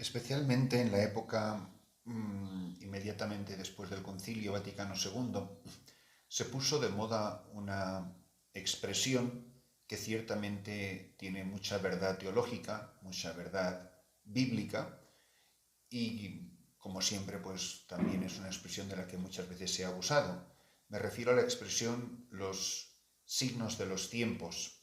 Especialmente en la época inmediatamente después del Concilio Vaticano II, se puso de moda una expresión que ciertamente tiene mucha verdad teológica, mucha verdad bíblica y, como siempre, pues también es una expresión de la que muchas veces se ha abusado. Me refiero a la expresión los signos de los tiempos.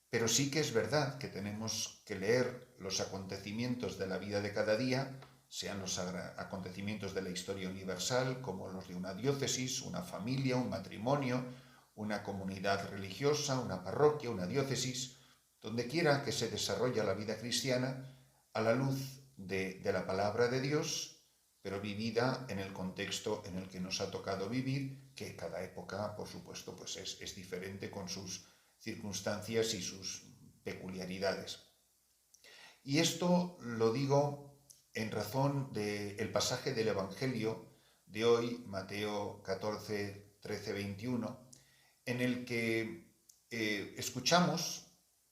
Pero sí que es verdad que tenemos que leer los acontecimientos de la vida de cada día, sean los acontecimientos de la historia universal, como los de una diócesis, una familia, un matrimonio, una comunidad religiosa, una parroquia, una diócesis, donde quiera que se desarrolle la vida cristiana, a la luz de la palabra de Dios, pero vivida en el contexto en el que nos ha tocado vivir, que cada época, por supuesto, pues es diferente con sus circunstancias y sus peculiaridades. Y esto lo digo en razón del pasaje del Evangelio de hoy, Mateo 14, 13, 21, en el que escuchamos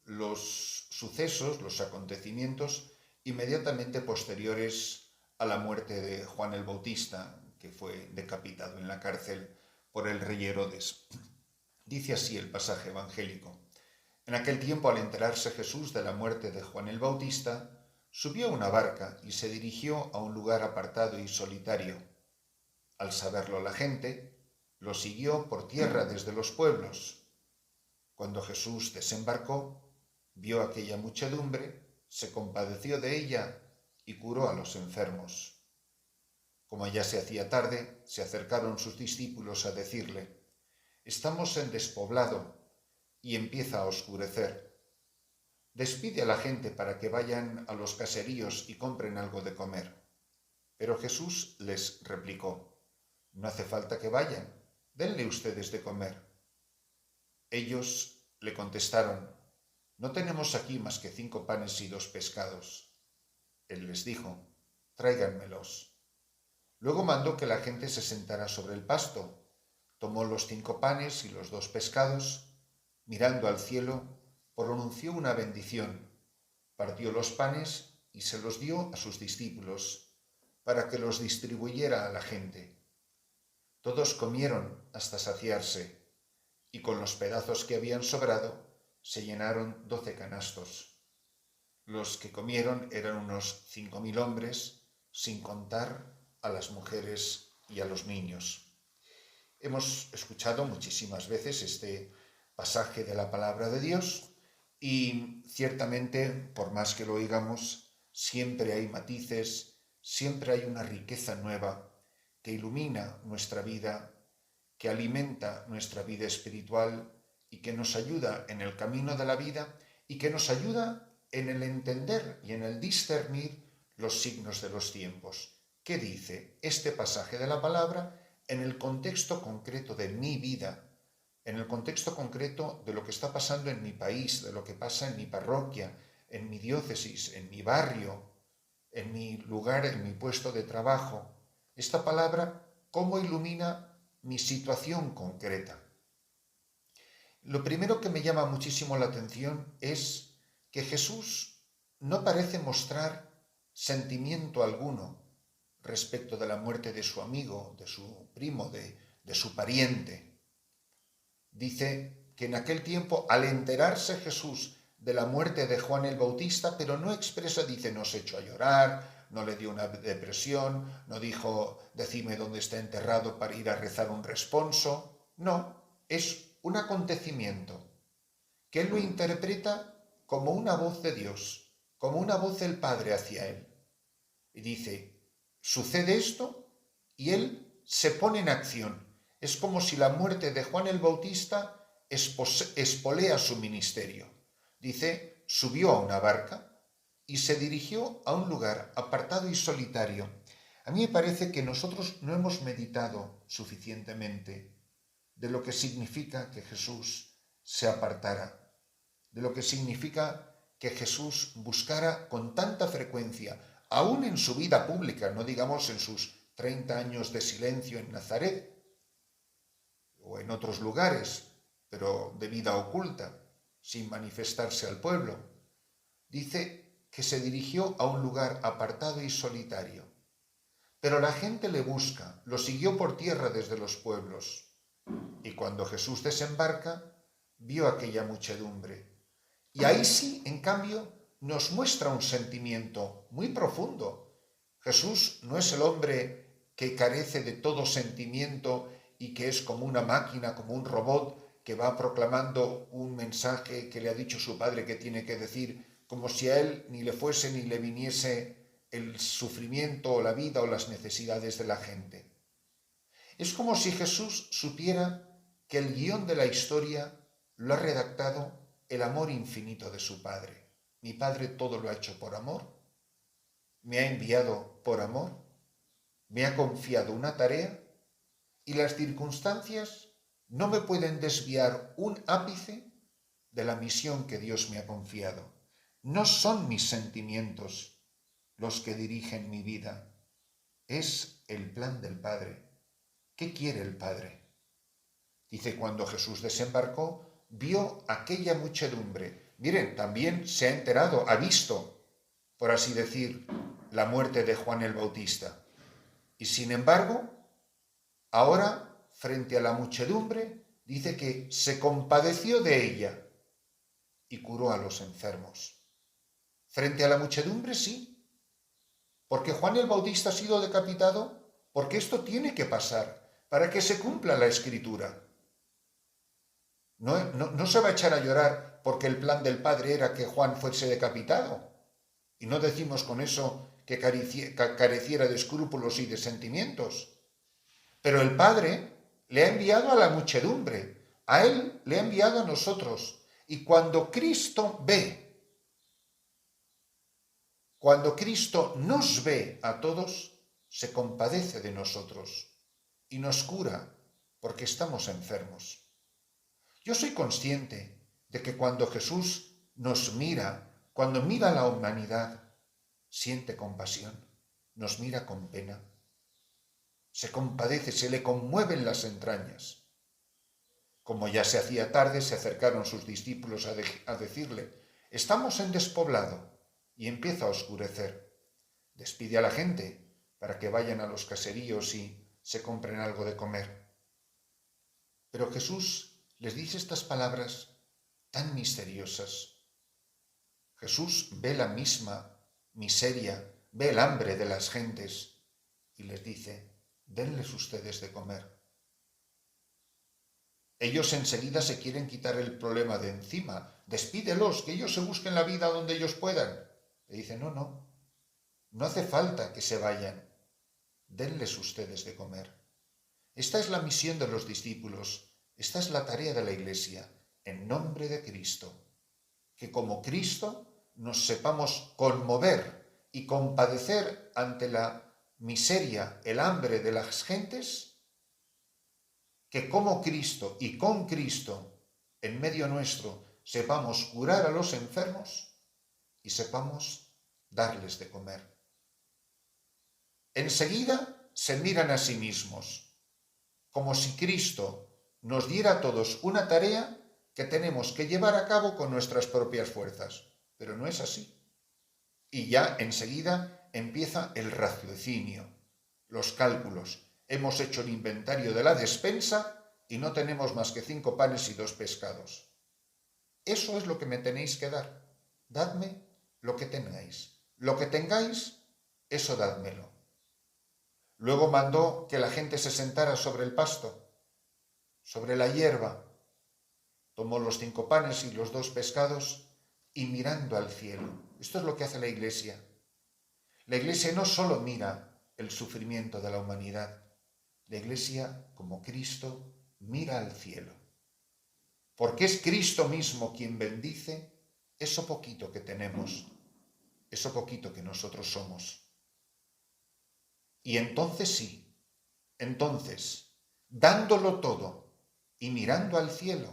los sucesos, los acontecimientos inmediatamente posteriores a la muerte de Juan el Bautista, que fue decapitado en la cárcel por el rey Herodes. Dice así el pasaje evangélico: En aquel tiempo, al enterarse Jesús de la muerte de Juan el Bautista, subió a una barca y se dirigió a un lugar apartado y solitario. Al saberlo la gente, lo siguió por tierra desde los pueblos. Cuando Jesús desembarcó, vio aquella muchedumbre, se compadeció de ella y curó a los enfermos. Como ya se hacía tarde, se acercaron sus discípulos a decirle: Estamos en despoblado y empieza a oscurecer. Despide a la gente para que vayan a los caseríos y compren algo de comer. Pero Jesús les replicó: No hace falta que vayan, denle ustedes de comer. Ellos le contestaron: No tenemos aquí más que 5 panes y 2 pescados. Él les dijo: Tráiganmelos. Luego mandó que la gente se sentara sobre el pasto. Tomó los 5 panes y los 2 pescados, mirando al cielo, pronunció una bendición, partió los panes y se los dio a sus discípulos, para que los distribuyera a la gente. Todos comieron hasta saciarse, y con los pedazos que habían sobrado, se llenaron 12 canastos. Los que comieron eran unos 5.000 hombres, sin contar a las mujeres y a los niños. Hemos escuchado muchísimas veces este pasaje de la palabra de Dios y ciertamente, por más que lo oigamos, siempre hay matices, siempre hay una riqueza nueva que ilumina nuestra vida, que alimenta nuestra vida espiritual y que nos ayuda en el camino de la vida y que nos ayuda en el entender y en el discernir los signos de los tiempos. ¿Qué dice este pasaje de la palabra en el contexto concreto de mi vida, en el contexto concreto de lo que está pasando en mi país, de lo que pasa en mi parroquia, en mi diócesis, en mi barrio, en mi lugar, en mi puesto de trabajo? Esta palabra, ¿cómo ilumina mi situación concreta? Lo primero que me llama muchísimo la atención es que Jesús no parece mostrar sentimiento alguno respecto de la muerte de su amigo, de su primo, de su pariente. Dice que en aquel tiempo, al enterarse Jesús de la muerte de Juan el Bautista, pero no expresa, dice, no se echó a llorar, no le dio una depresión, no dijo, decime dónde está enterrado para ir a rezar un responso. No, es un acontecimiento que él lo interpreta como una voz de Dios, como una voz del Padre hacia él. Y dice, sucede esto y él se pone en acción. Es como si la muerte de Juan el Bautista espolea su ministerio. Dice, subió a una barca y se dirigió a un lugar apartado y solitario. A mí me parece que nosotros no hemos meditado suficientemente de lo que significa que Jesús se apartara, de lo que significa que Jesús buscara con tanta frecuencia, aún en su vida pública, no digamos en sus 30 años de silencio en Nazaret o en otros lugares, pero de vida oculta, sin manifestarse al pueblo. Dice que se dirigió a un lugar apartado y solitario. Pero la gente le busca, lo siguió por tierra desde los pueblos. Y cuando Jesús desembarca, vio aquella muchedumbre. Y ahí sí, en cambio, nos muestra un sentimiento muy profundo. Jesús no es el hombre que carece de todo sentimiento y que es como una máquina, como un robot que va proclamando un mensaje que le ha dicho su padre que tiene que decir, como si a él ni le fuese ni le viniese el sufrimiento o la vida o las necesidades de la gente. Es como si Jesús supiera que el guión de la historia lo ha redactado el amor infinito de su Padre. Mi Padre todo lo ha hecho por amor, me ha enviado por amor, me ha confiado una tarea y las circunstancias no me pueden desviar un ápice de la misión que Dios me ha confiado. No son mis sentimientos los que dirigen mi vida, es el plan del Padre. ¿Qué quiere el Padre? Dice, cuando Jesús desembarcó, vio aquella muchedumbre. Miren, también se ha enterado, ha visto, por así decir, la muerte de Juan el Bautista. Y sin embargo, ahora, frente a la muchedumbre, dice que se compadeció de ella y curó a los enfermos. Frente a la muchedumbre, sí, porque Juan el Bautista ha sido decapitado, porque esto tiene que pasar para que se cumpla la Escritura. No se va a echar a llorar porque el plan del Padre era que Juan fuese decapitado. Y no decimos con eso que careciera de escrúpulos y de sentimientos. Pero el Padre le ha enviado a la muchedumbre, a Él le ha enviado a nosotros. Y cuando Cristo nos ve a todos, se compadece de nosotros y nos cura porque estamos enfermos. Yo soy consciente de que cuando Jesús nos mira, cuando mira a la humanidad, siente compasión, nos mira con pena, se compadece, se le conmueven las entrañas. Como ya se hacía tarde, se acercaron sus discípulos a decirle, estamos en despoblado, y empieza a oscurecer. Despide a la gente para que vayan a los caseríos y se compren algo de comer. Pero Jesús les dice estas palabras tan misteriosas. Jesús ve la misma miseria, ve el hambre de las gentes y les dice, denles ustedes de comer. Ellos enseguida se quieren quitar el problema de encima. Despídelos, que ellos se busquen la vida donde ellos puedan. Le dice, no hace falta que se vayan. Denles ustedes de comer. Esta es la misión de los discípulos. Esta es la tarea de la Iglesia, en nombre de Cristo. Que como Cristo nos sepamos conmover y compadecer ante la miseria, el hambre de las gentes, que como Cristo y con Cristo en medio nuestro sepamos curar a los enfermos y sepamos darles de comer. Enseguida se miran a sí mismos, como si Cristo nos diera a todos una tarea que tenemos que llevar a cabo con nuestras propias fuerzas. Pero no es así. Y ya enseguida empieza el raciocinio, los cálculos. Hemos hecho el inventario de la despensa y no tenemos más que 5 panes y 2 pescados. Eso es lo que me tenéis que dar. Dadme lo que tengáis. Lo que tengáis, eso dádmelo. Luego mandó que la gente se sentara sobre el pasto, sobre la hierba. Tomó los 5 panes y los 2 pescados y mirando al cielo. Esto es lo que hace la Iglesia. La Iglesia no solo mira el sufrimiento de la humanidad. La Iglesia, como Cristo, mira al cielo. Porque es Cristo mismo quien bendice eso poquito que tenemos, eso poquito que nosotros somos. Y entonces sí, dándolo todo y mirando al cielo,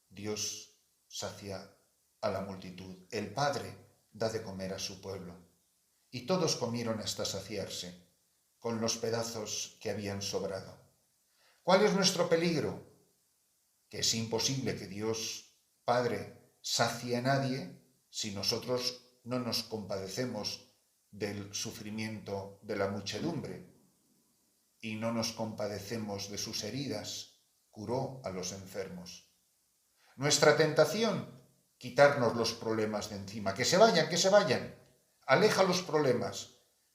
Dios sacia a la multitud. El Padre da de comer a su pueblo. Y todos comieron hasta saciarse, con los pedazos que habían sobrado. ¿Cuál es nuestro peligro? Que es imposible que Dios, Padre, sacie a nadie si nosotros no nos compadecemos del sufrimiento de la muchedumbre y no nos compadecemos de sus heridas, curó a los enfermos. Nuestra tentación, quitarnos los problemas de encima, que se vayan, aleja los problemas.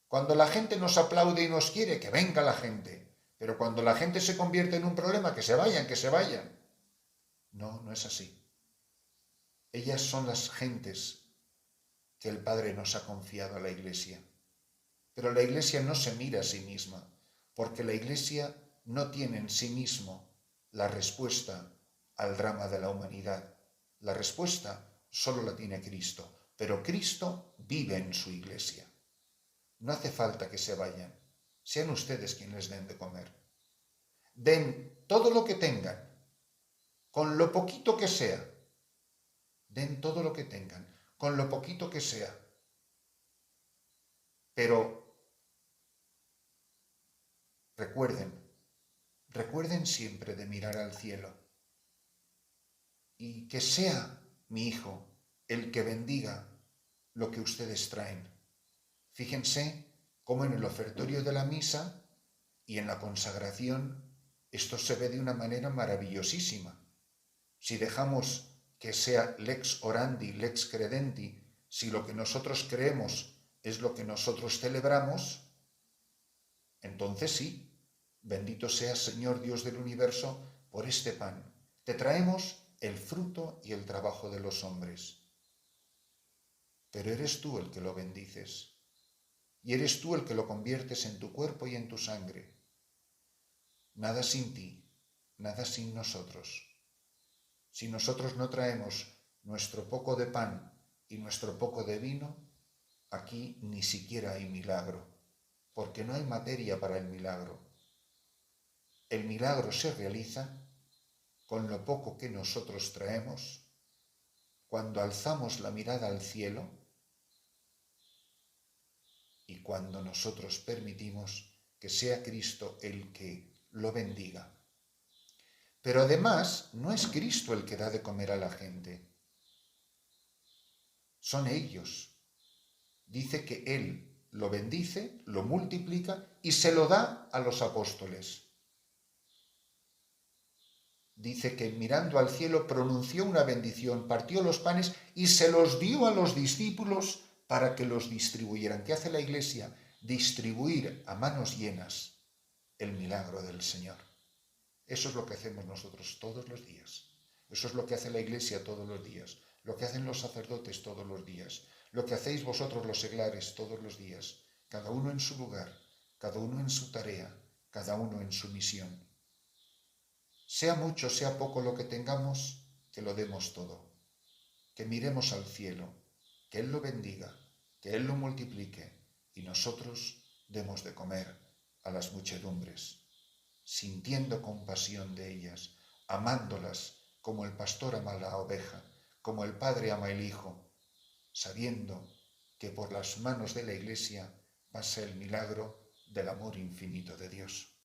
Cuando la gente nos aplaude y nos quiere, que venga la gente, pero cuando la gente se convierte en un problema, que se vayan. No, no es así. Ellas son las gentes que el Padre nos ha confiado a la Iglesia. Pero la Iglesia no se mira a sí misma, porque la Iglesia no tiene en sí mismo la respuesta al drama de la humanidad. La respuesta solo la tiene Cristo, pero Cristo vive en su Iglesia. No hace falta que se vayan, sean ustedes quienes den de comer. Den todo lo que tengan, con lo poquito que sea. Den todo lo que tengan, con lo poquito que sea. Pero recuerden siempre de mirar al cielo. Y que sea mi Hijo el que bendiga lo que ustedes traen. Fíjense cómo en el ofertorio de la misa y en la consagración esto se ve de una manera maravillosísima. Si dejamos que sea lex orandi, lex credenti, si lo que nosotros creemos es lo que nosotros celebramos, entonces sí, bendito seas, Señor Dios del universo, por este pan. Te traemos el fruto y el trabajo de los hombres. Pero eres tú el que lo bendices, y eres tú el que lo conviertes en tu cuerpo y en tu sangre. Nada sin ti, nada sin nosotros. Si nosotros no traemos nuestro poco de pan y nuestro poco de vino, aquí ni siquiera hay milagro, porque no hay materia para el milagro. El milagro se realiza con lo poco que nosotros traemos, cuando alzamos la mirada al cielo y cuando nosotros permitimos que sea Cristo el que lo bendiga. Pero además, no es Cristo el que da de comer a la gente. Son ellos. Dice que Él lo bendice, lo multiplica y se lo da a los apóstoles. Dice que mirando al cielo pronunció una bendición, partió los panes y se los dio a los discípulos para que los distribuyeran. ¿Qué hace la Iglesia? Distribuir a manos llenas el milagro del Señor. Eso es lo que hacemos nosotros todos los días. Eso es lo que hace la Iglesia todos los días. Lo que hacen los sacerdotes todos los días. Lo que hacéis vosotros los seglares todos los días. Cada uno en su lugar, cada uno en su tarea, cada uno en su misión. Sea mucho, sea poco lo que tengamos, que lo demos todo. Que miremos al cielo, que Él lo bendiga, que Él lo multiplique y nosotros demos de comer a las muchedumbres, sintiendo compasión de ellas, amándolas como el pastor ama la oveja, como el padre ama el hijo, sabiendo que por las manos de la Iglesia pasa el milagro del amor infinito de Dios.